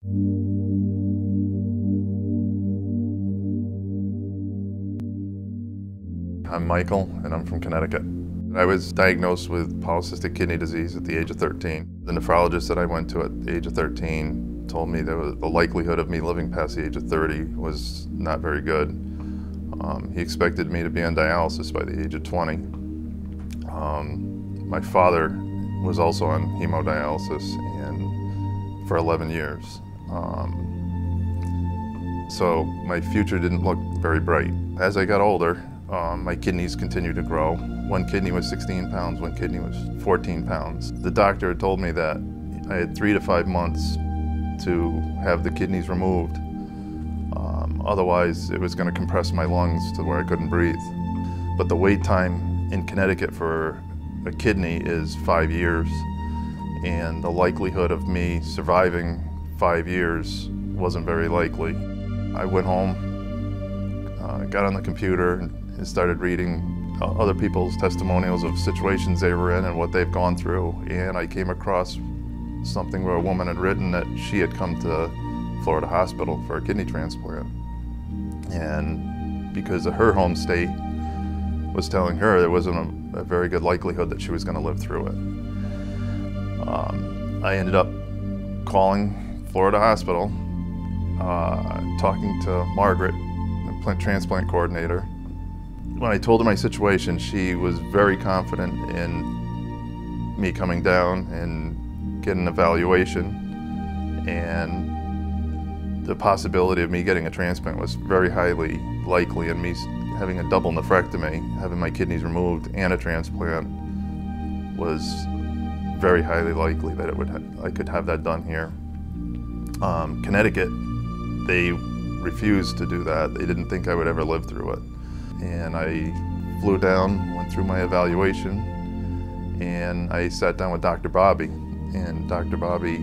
I'm Michael, and I'm from Connecticut. I was diagnosed with polycystic kidney disease at the age of 13. The nephrologist that I went to at the age of 13 told me that the likelihood of me living past the age of 30 was not very good. He expected me to be on dialysis by the age of 20. My father was also on hemodialysis and for 11 years. So my future didn't look very bright. As I got older, my kidneys continued to grow. One kidney was 16 pounds, one kidney was 14 pounds. The doctor had told me that I had 3 to 5 months to have the kidneys removed. Otherwise, it was going to compress my lungs to where I couldn't breathe. But the wait time in Connecticut for a kidney is 5 years, and the likelihood of me surviving 5 years wasn't very likely. I went home, got on the computer, and started reading other people's testimonials of situations they were in and what they've gone through. And I came across something where a woman had written that she had come to Florida Hospital for a kidney transplant. And because of her home state was telling her there wasn't a very good likelihood that she was going to live through it. I ended up calling Florida Hospital, talking to Margaret, the transplant coordinator. When I told her my situation, she was very confident in me coming down and getting an evaluation, and the possibility of me getting a transplant was very highly likely, and me having a double nephrectomy, having my kidneys removed and a transplant, was very highly likely that I could have that done here. Connecticut, they refused to do that. They didn't think I would ever live through it. And I flew down, went through my evaluation, and I sat down with Dr. Bobby. And Dr. Bobby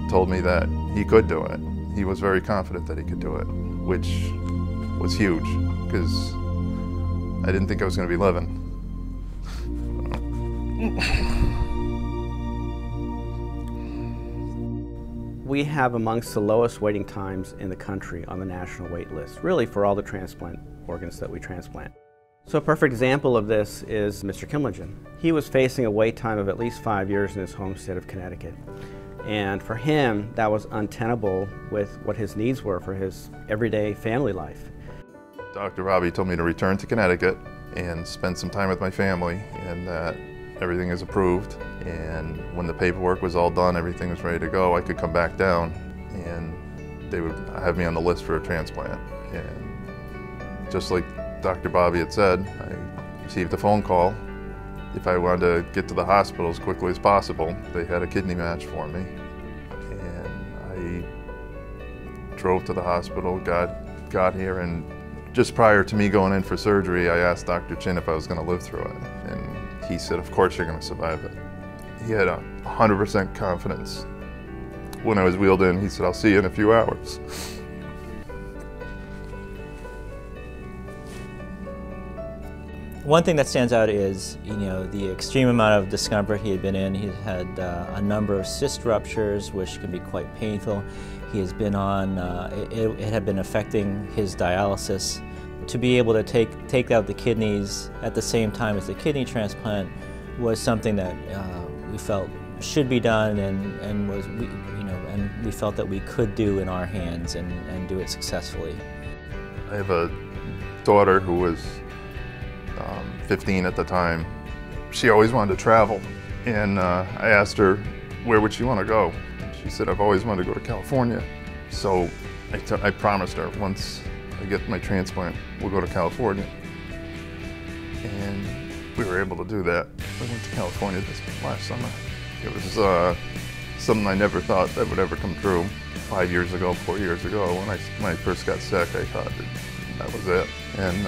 told me that he could do it. He was very confident that he could do it, which was huge, because I didn't think I was going to be living. We have amongst the lowest waiting times in the country on the national wait list, really for all the transplant organs that we transplant. So a perfect example of this is Mr. Kimlingen. He was facing a wait time of at least 5 years in his home state of Connecticut. And for him, that was untenable with what his needs were for his everyday family life. Dr. Robbie told me to return to Connecticut and spend some time with my family, and that everything is approved. And when the paperwork was all done, everything was ready to go, I could come back down and they would have me on the list for a transplant. And just like Dr. Bobby had said, I received a phone call. If I wanted to get to the hospital as quickly as possible, they had a kidney match for me. And I drove to the hospital, got here, and just prior to me going in for surgery, I asked Dr. Chin if I was going to live through it. And he said, of course you're going to survive it. He had 100% confidence. When I was wheeled in, he said, I'll see you in a few hours. One thing that stands out is, the extreme amount of discomfort he had been in. He had a number of cyst ruptures, which can be quite painful. He has been on, it had been affecting his dialysis. To be able to take out the kidneys at the same time as the kidney transplant was something that we felt should be done, and we felt that we could do in our hands and do it successfully. I have a daughter who was 15 at the time. She always wanted to travel, and I asked her, where would she want to go? She said, I've always wanted to go to California. So I promised her, once I get my transplant, we'll go to California. And we were able to do that. We went to California this last summer. It was something I never thought that would ever come true. 5 years ago, 4 years ago, when I first got sick, I thought that was it. And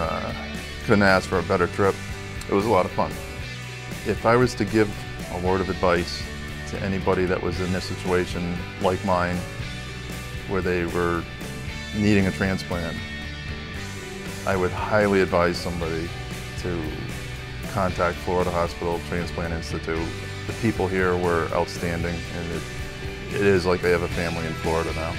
couldn't ask for a better trip. It was a lot of fun. If I was to give a word of advice to anybody that was in this situation like mine, where they were needing a transplant, I would highly advise somebody to contact Florida Hospital Transplant Institute. The people here were outstanding, and it is like I have a family in Florida now.